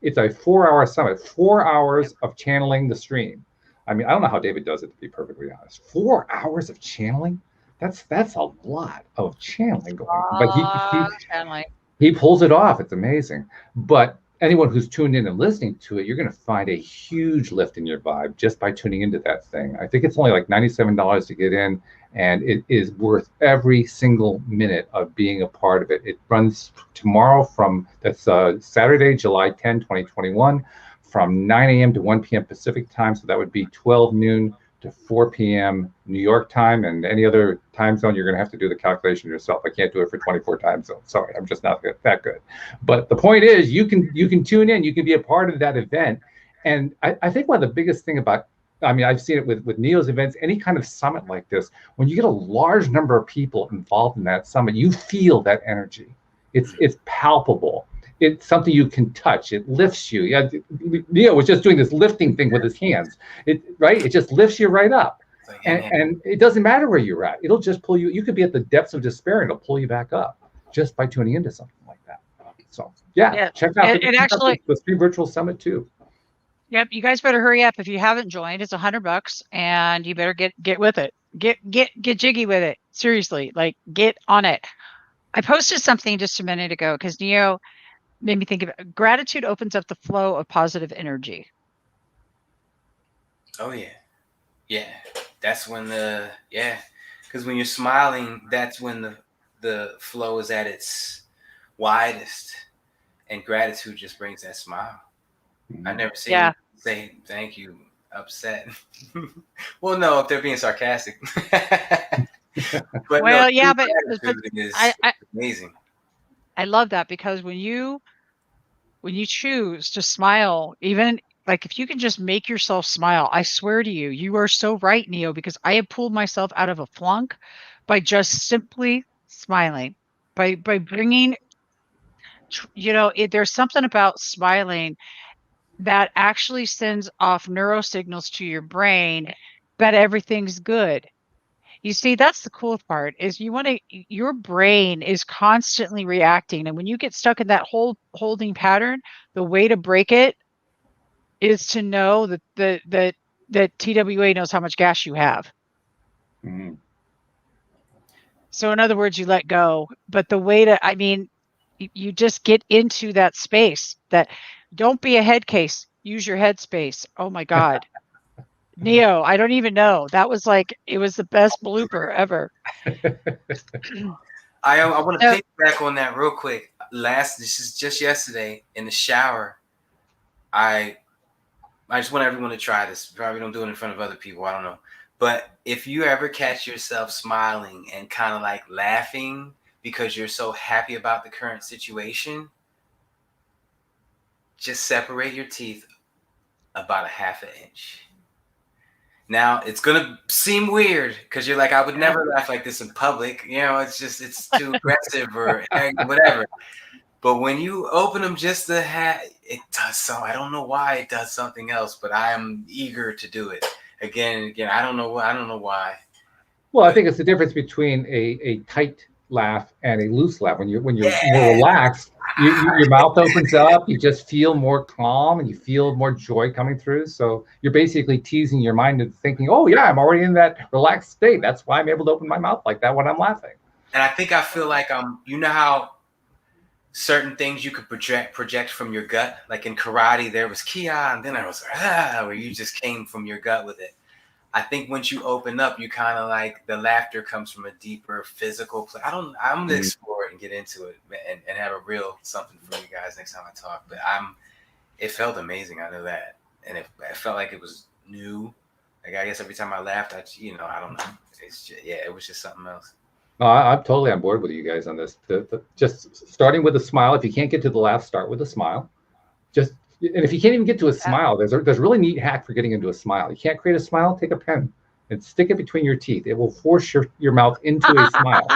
it's a 4-hour summit, 4 hours of channeling the stream. I mean, I don't know how David does it, to be perfectly honest. 4 hours of channeling? That's a lot of channeling going on. But he pulls it off. It's amazing. But anyone who's tuned in and listening to it, you're going to find a huge lift in your vibe just by tuning into that thing. I think it's only like $97 to get in, and it is worth every single minute of being a part of it. It runs tomorrow that's Saturday, July 10, 2021. From 9 a.m. to 1 p.m. Pacific time. So that would be 12 noon to 4 p.m. New York time, and any other time zone, you're going to have to do the calculation yourself. I can't do it for 24 time zones. Sorry, I'm just not that good. But the point is, you can tune in, you can be a part of that event. And I think one of the biggest thing about, I mean, I've seen it with Neo's events, any kind of summit like this, when you get a large number of people involved in that summit, you feel that energy. It's palpable. It's something you can touch. It lifts you. Yeah, Neo was just doing this lifting thing with his hands. It just lifts you right up. And it doesn't matter where you're at. It'll just pull you. You could be at the depths of despair, and it'll pull you back up just by tuning into something like that. So check out the Stream Virtual Summit too. Yep, you guys better hurry up if you haven't joined. It's $100, and you better get with it. Get jiggy with it. Seriously, like get on it. I posted something just a minute ago because Neo made me think of it. Gratitude opens up the flow of positive energy. Oh yeah. That's when because when you're smiling, that's when the flow is at its widest, and gratitude just brings that smile. I never seen you say thank you upset. Well, no, if they're being sarcastic. But but it's amazing. I love that, because when you choose to smile, even like if you can just make yourself smile, I swear to you, you are so right, Neo, because I have pulled myself out of a flunk by just simply smiling, by bringing, there's something about smiling that actually sends off neurosignals to your brain that everything's good. You see, that's the cool part, is your brain is constantly reacting. And when you get stuck in that holding pattern, the way to break it is to know that TWA knows how much gas you have. Mm-hmm. So in other words, you let go. But the way you just get into that space. That don't be a head case. Use your head space. Oh my God. Neo, I don't even know. That was it was the best blooper ever. I want to piggyback on that real quick. This is just yesterday in the shower. I just want everyone to try this. Probably don't do it in front of other people. I don't know. But if you ever catch yourself smiling and kind of laughing because you're so happy about the current situation, just separate your teeth about a half an inch. Now, it's going to seem weird because you're I would never laugh like this in public. It's too aggressive or whatever. But when you open them just a it does so. I don't know why it does something else, but I am eager to do it again and again. I don't know why. Well, I think it's the difference between a tight laugh and a loose laugh. When you're more relaxed, your mouth opens up, you just feel more calm and you feel more joy coming through. So you're basically teasing your mind into thinking, oh yeah, I'm already in that relaxed state. That's why I'm able to open my mouth like that when I'm laughing. And I think I feel like you know how certain things you could project from your gut, like in karate there was Kia and then there was where you just came from your gut with it. I think once you open up, you kind of the laughter comes from a deeper physical place. I'm gonna explore it and get into it and have a real something for you guys next time I talk. But it felt amazing. I know that, and it felt like it was new. I guess every time I laughed, I don't know. It's just, it was just something else. I'm totally on board with you guys on this. Just starting with a smile. If you can't get to the laugh, start with a smile. And if you can't even get to a smile, there's a really neat hack for getting into a smile. You can't create a smile, take a pen and stick it between your teeth. It will force your mouth into a smile.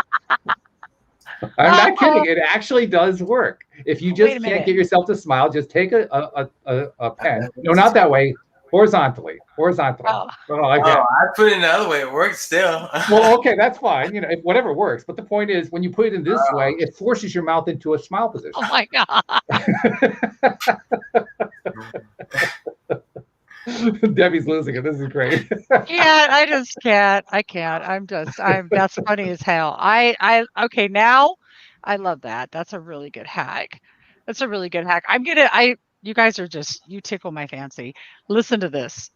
I'm not kidding. It actually does work. If you just can't get yourself to smile, just take a pen. No, not that way. Horizontally. Oh, I put it another way. It works still. Well, okay, that's fine. Whatever works. But the point is, when you put it in this way, it forces your mouth into a smile position. Oh my God. Debbie's losing it. This is great. Yeah, I just can't. I can't. That's funny as hell. Okay, now I love that. That's a really good hack. You guys you tickle my fancy. Listen to this.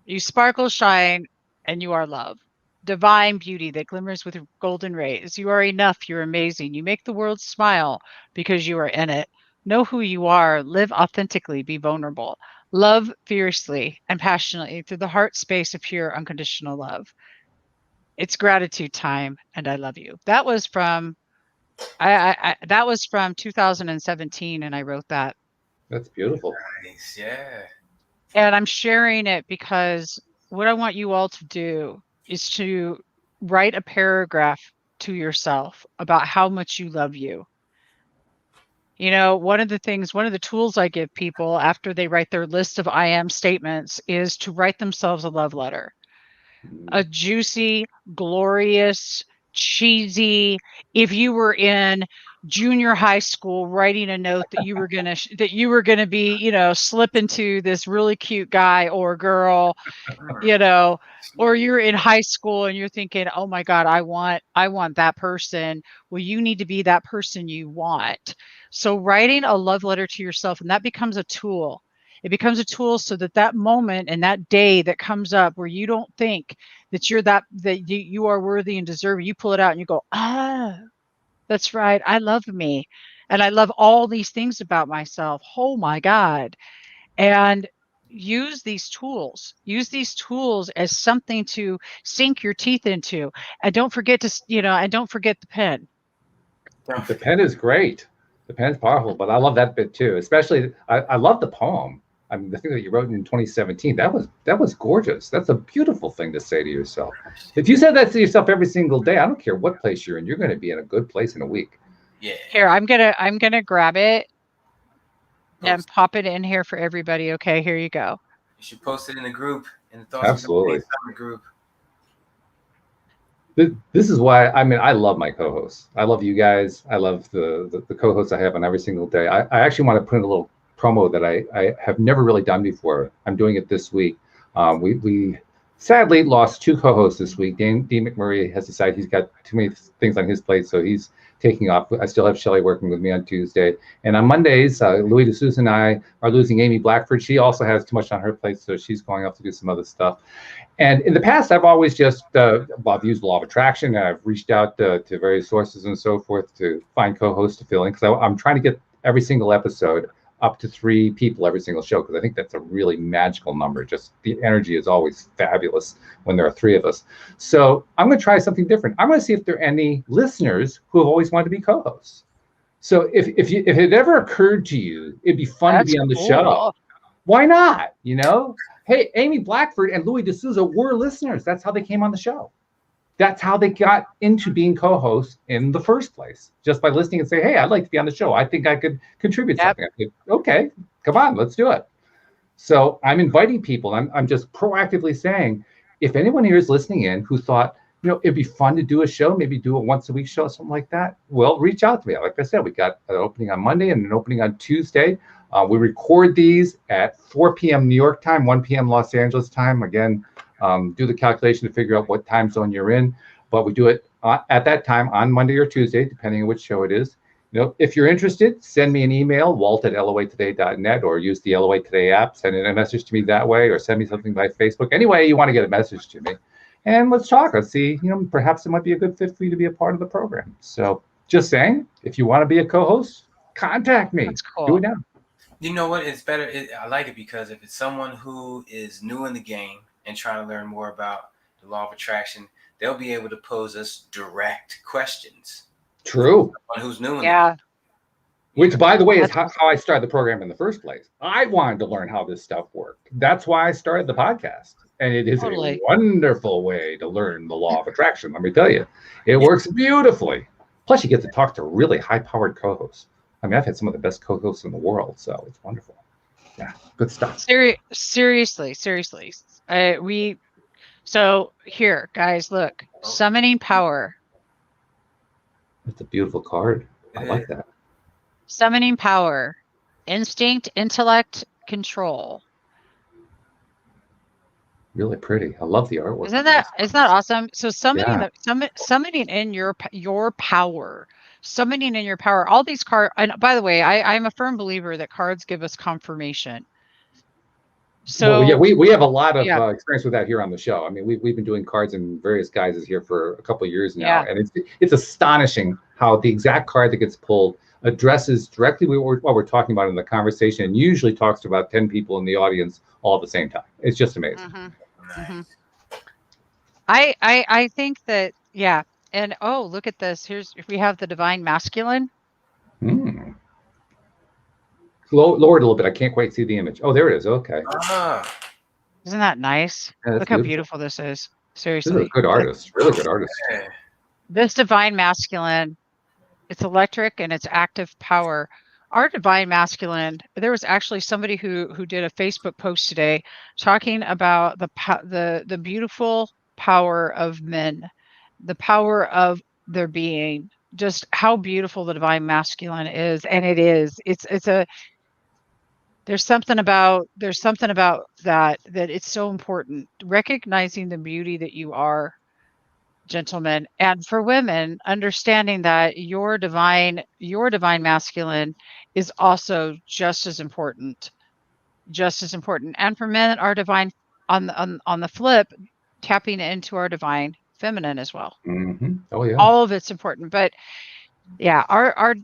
You sparkle, shine, and you are love. Divine beauty that glimmers with golden rays. You are enough. You're amazing. You make the world smile because you are in it. Know who you are. Live authentically. Be vulnerable. Love fiercely and passionately through the heart space of pure unconditional love. It's gratitude time, and I love you. That was from 2017, and I wrote that. That's beautiful. Nice, yeah. And I'm sharing it because what I want you all to do is to write a paragraph to yourself about how much you love you. One of the tools I give people after they write their list of I am statements is to write themselves a love letter. A juicy, glorious, cheesy, if you were in junior high school writing a note that you were gonna be, slip into this really cute guy or girl, or you're in high school and you're thinking, oh my God, I want that person. Well, you need to be that person you want. So writing a love letter to yourself, and that becomes a tool. It becomes a tool so that moment and that day that comes up where you don't think that you are worthy and deserving, you pull it out and you go, that's right. I love me. And I love all these things about myself. Oh my God. And use these tools as something to sink your teeth into. And don't forget the pen. The pen is great. The pen's powerful, but I love that bit too. Especially, I love the poem. I mean, the thing that you wrote in 2017, that was gorgeous. That's a beautiful thing to say to yourself. If you said that to yourself every single day, I don't care what place you're in, you're going to be in a good place in a week. Yeah. Here, I'm gonna grab it and pop it in here for everybody. Okay, here you go. You should post it in the group. In the Thoughts Absolutely. The group. This is why, I love my co-hosts. I love you guys. I love the co-hosts I have on every single day. I actually want to put in a little promo that I have never really done before. I'm doing it this week. We sadly lost two co-hosts this week. Dean McMurray has decided he's got too many things on his plate, so he's taking off. I still have Shelly working with me on Tuesday. And on Mondays, Louis DeSouza and I are losing Amy Blackford. She also has too much on her plate, so she's going off to do some other stuff. And in the past, I've always just, I've used the law of attraction, and I've reached out to various sources and so forth to find co-hosts to fill in, because I'm trying to get every single episode up to 3 people every single show, because I think that's a really magical number. Just the energy is always fabulous when there are 3 of us. So I'm going to try something different. I'm going to see if there are any listeners who have always wanted to be co-hosts. So if it ever occurred to you, it'd be fun to be on the show. Why not? Hey, Amy Blackford and Louis D'Souza were listeners. That's how they came on the show. That's how they got into being co-hosts in the first place, just by listening and say, hey, I'd like to be on the show. I think I could contribute something. I said, okay, come on, let's do it. So I'm inviting people. I'm just proactively saying, if anyone here is listening in who thought, it'd be fun to do a show, maybe do a once a week show, something like that, well, reach out to me. Like I said, we got an opening on Monday and an opening on Tuesday. We record these at 4 p.m. New York time, 1 p.m. Los Angeles time. Again, do the calculation to figure out what time zone you're in. But we do it at that time on Monday or Tuesday, depending on which show it is. If you're interested, send me an email, walt@loatoday.net, or use the LOA Today app. Send in a message to me that way, or send me something by Facebook. Any way you want to get a message to me. And let's talk. Let's see, perhaps it might be a good fit for you to be a part of the program. So just saying, if you want to be a co-host, contact me. That's cool. Do it now. You know what? It's better. I like it because if it's someone who is new in the game and trying to learn more about the law of attraction, they'll be able to pose us direct questions. True. Someone who's new. Yeah. Which, by the way, is how I started the program in the first place. I wanted to learn how this stuff worked. That's why I started the podcast. And it is a wonderful way to learn the law of attraction. Let me tell you, it works beautifully. Plus, you get to talk to really high-powered co-hosts. I mean, I've had some of the best co-hosts in the world, so it's wonderful. Yeah, good stuff. Seriously. So here, guys, look, summoning power. It's a beautiful card. I like that. Summoning power, instinct, intellect, control. Really pretty. I love the artwork. Isn't that awesome? So summoning in your power, summoning in your power. All these cards. And by the way, I'm a firm believer that cards give us confirmation. So we have a lot of experience with that here on the show. I mean, we've been doing cards in various guises here for a couple of years now, and it's astonishing how the exact card that gets pulled addresses directly what we're talking about in the conversation, and usually talks to about 10 people in the audience all at the same time. It's just amazing. Mm-hmm. I think that and look at this. We have the divine masculine. Lower it a little bit. I can't quite see the image. Oh, there it is. Okay. Isn't that nice? Look how beautiful this is. Seriously. This is a good artist. Really good artist. This divine masculine, it's electric and it's active power. Our divine masculine, there was actually somebody who did a Facebook post today talking about the beautiful power of men, the power of their being, just how beautiful the divine masculine is. And it is. There's something about that it's so important. Recognizing the beauty that you are, gentlemen, and for women, understanding that your divine masculine is also just as important. And for men, our divine on the flip, tapping into our divine feminine as well. Mm-hmm. Oh yeah. All of it's important, but our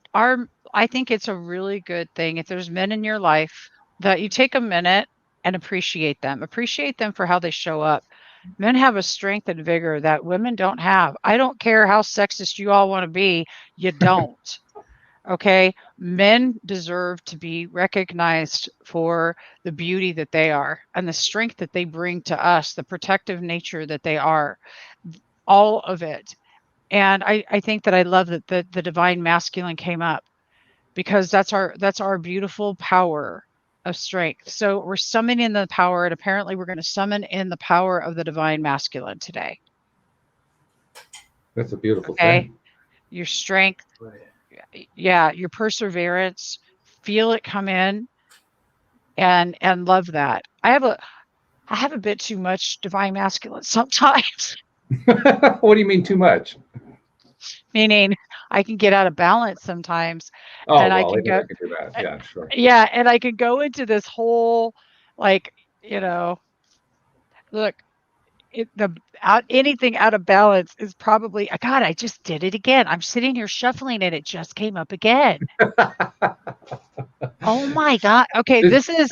I think it's a really good thing if there's men in your life that you take a minute and appreciate them for how they show up. Men have a strength and vigor that women don't have. I don't care how sexist you all want to be. You don't. Okay. Men deserve to be recognized for the beauty that they are and the strength that they bring to us, the protective nature that they are, all of it. And I think that I love that the divine masculine came up because that's our beautiful power of strength. So we're summoning the power, and apparently we're going to summon in the power of the divine masculine today. That's a beautiful thing. Your strength, your perseverance, feel it come in, and love that. I have a bit too much divine masculine sometimes. What do you mean too much? Meaning I can get out of balance sometimes. Oh, and I can do that. Yeah, sure. Yeah, and I can go into this whole, look, anything out of balance is probably, God, I just did it again. I'm sitting here shuffling and it just came up again. Oh my God. Okay, this is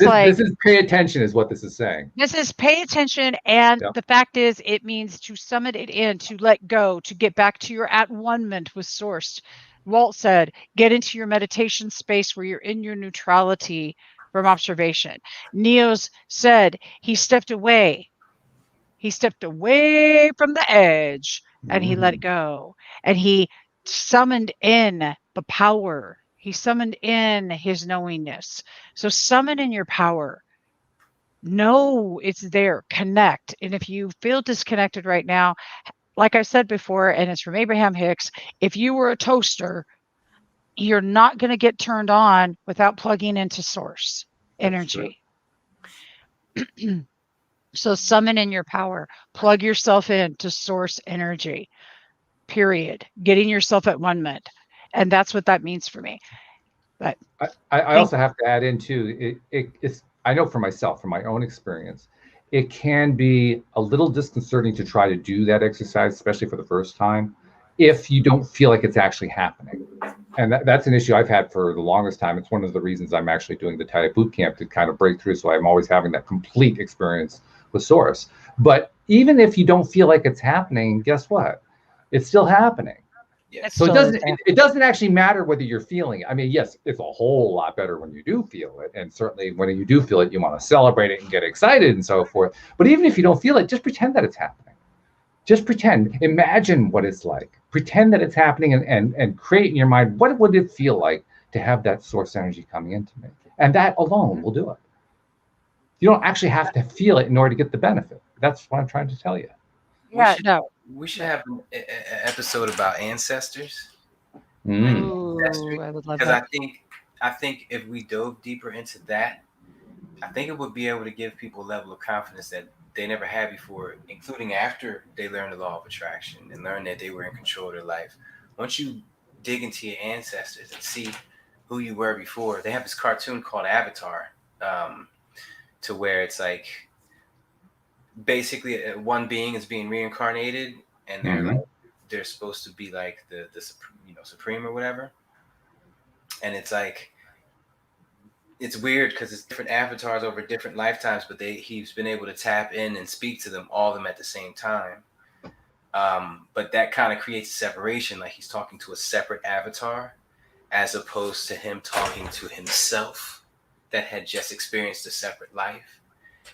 pay attention is what this is saying. This is pay attention, and the fact is it means to summon it in, to let go, to get back to your at one-ment with source. Walt said, get into your meditation space where you're in your neutrality from observation. Neo's said he stepped away. He stepped away from the edge and he let go, and he summoned in the power. He summoned in his knowingness. So summon in your power. Know it's there. Connect. And if you feel disconnected right now, like I said before, and it's from Abraham Hicks, if you were a toaster, you're not going to get turned on without plugging into source energy. So summon in your power. Plug yourself in to source energy. Period. Getting yourself at one-ment. And that's what that means for me. But I also have to add into it's I know for myself, from my own experience, it can be a little disconcerting to try to do that exercise, especially for the first time, if you don't feel like it's actually happening. And that's an issue I've had for the longest time. It's one of the reasons I'm actually doing the TIDE boot camp, to kind of break through. So I'm always having that complete experience with Source. But even if you don't feel like it's happening, guess what? It's still happening. Yeah. So it doesn't actually matter whether you're feeling it. I mean, yes, it's a whole lot better when you do feel it. And certainly when you do feel it, you want to celebrate it and get excited and so forth. But even if you don't feel it, just pretend that it's happening. Just pretend. Imagine what it's like. Pretend that it's happening and create in your mind, what would it feel like to have that source energy coming into me? And that alone will do it. You don't actually have to feel it in order to get the benefit. That's what I'm trying to tell you. We should have an episode about ancestors. Ooh, I would love that. Because I think if we dove deeper into that, I think it would be able to give people a level of confidence that they never had before, including after they learned the law of attraction and learned that they were in control of their life. Once you dig into your ancestors and see who you were before, they have this cartoon called Avatar, to where it's like basically one being is being reincarnated, and they're supposed to be like the supreme or whatever. And it's like, it's weird because it's different avatars over different lifetimes, but he's been able to tap in and speak to them, all of them at the same time. But that kind of creates a separation, like he's talking to a separate avatar as opposed to him talking to himself that had just experienced a separate life.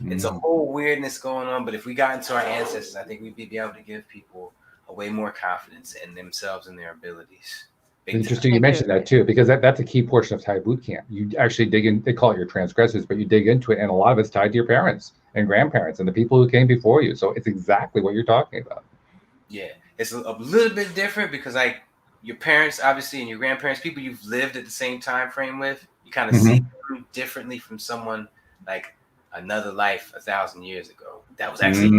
It's a whole weirdness going on, but if we got into our ancestors, I think we'd be able to give people a way more confidence in themselves and their abilities. Interesting you mentioned that too, because that's a key portion of Thai boot camp. You actually dig in, they call it your transgressors, but you dig into it, and a lot of it's tied to your parents and grandparents and the people who came before you. So it's exactly what you're talking about. Yeah, it's a little bit different because like your parents, obviously, and your grandparents, people you've lived at the same time frame with, you kind of see them differently from someone like another life 1,000 years ago. That was actually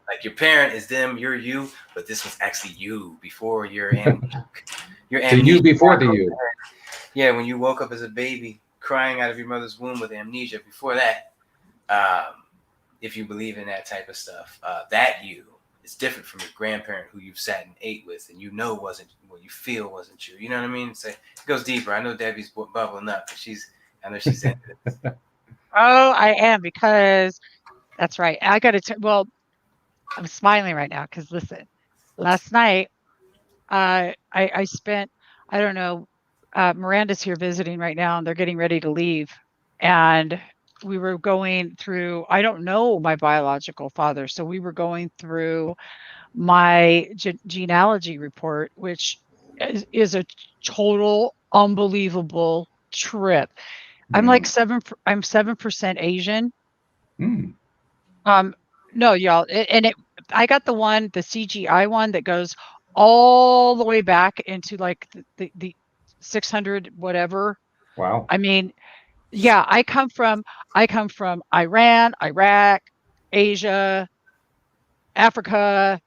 like your parent is them, you're you, but this was actually you before your amnesia. So you before the you. Yeah, when you woke up as a baby crying out of your mother's womb with amnesia. Before that, if you believe in that type of stuff, that you is different from your grandparent who you've sat and ate with and wasn't what you feel wasn't you. You know what I mean? So it goes deeper. I know Debbie's bubbling up. I know she's into this. Oh, I am, because that's right. I got to well, I'm smiling right now because listen, last night I spent, I don't know, Miranda's here visiting right now and they're getting ready to leave. And we were going through, I don't know my biological father. So we were going through my genealogy report, which is a total unbelievable trip. I'm like 7% Asian. No, y'all. I got the CGI one that goes all the way back into like the 600 whatever. Wow. I mean, yeah, I come from Iran, Iraq, Asia, Africa.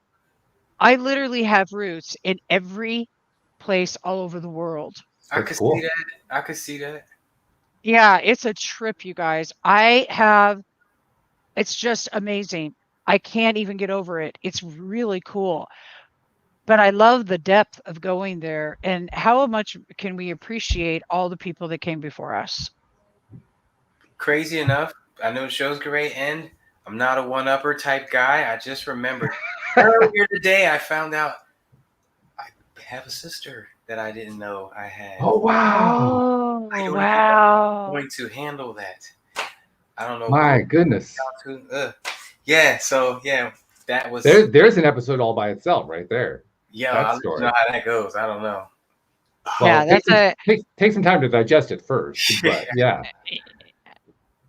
I literally have roots in every place all over the world. I could see that. I could see that. Yeah, it's a trip, you guys. It's just amazing. I can't even get over it. It's really cool. But I love the depth of going there and how much can we appreciate all the people that came before us. Crazy enough, I know the show's great, and I'm not a one-upper type guy. I just remembered earlier today I found out I have a sister that I didn't know I had. Oh, wow. I don't know how I'm going to handle that. I don't know. My goodness. Yeah, so yeah, that was... There's an episode all by itself right there. Yeah, I don't know how that goes. I don't know. Well, yeah, take some time to digest it first. But yeah.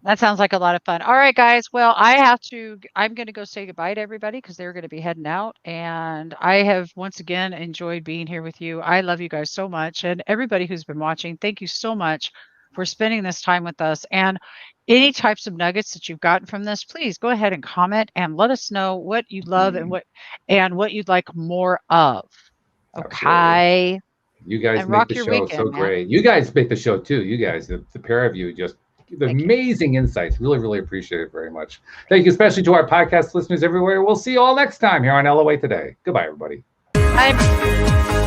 That sounds like a lot of fun. All right, guys. Well, I'm going to go say goodbye to everybody because they're going to be heading out. And I have once again enjoyed being here with you. I love you guys so much. And everybody who's been watching, thank you so much for spending this time with us. And any types of nuggets that you've gotten from this, please go ahead and comment and let us know what you love and what you'd like more of. Okay. Absolutely. You guys make the show so great. You guys make the show too. You guys, the pair of you, just amazing insights. Really, really appreciate it very much. Thank you, especially to our podcast listeners everywhere. We'll see you all next time here on LOA Today. Goodbye, everybody. Bye.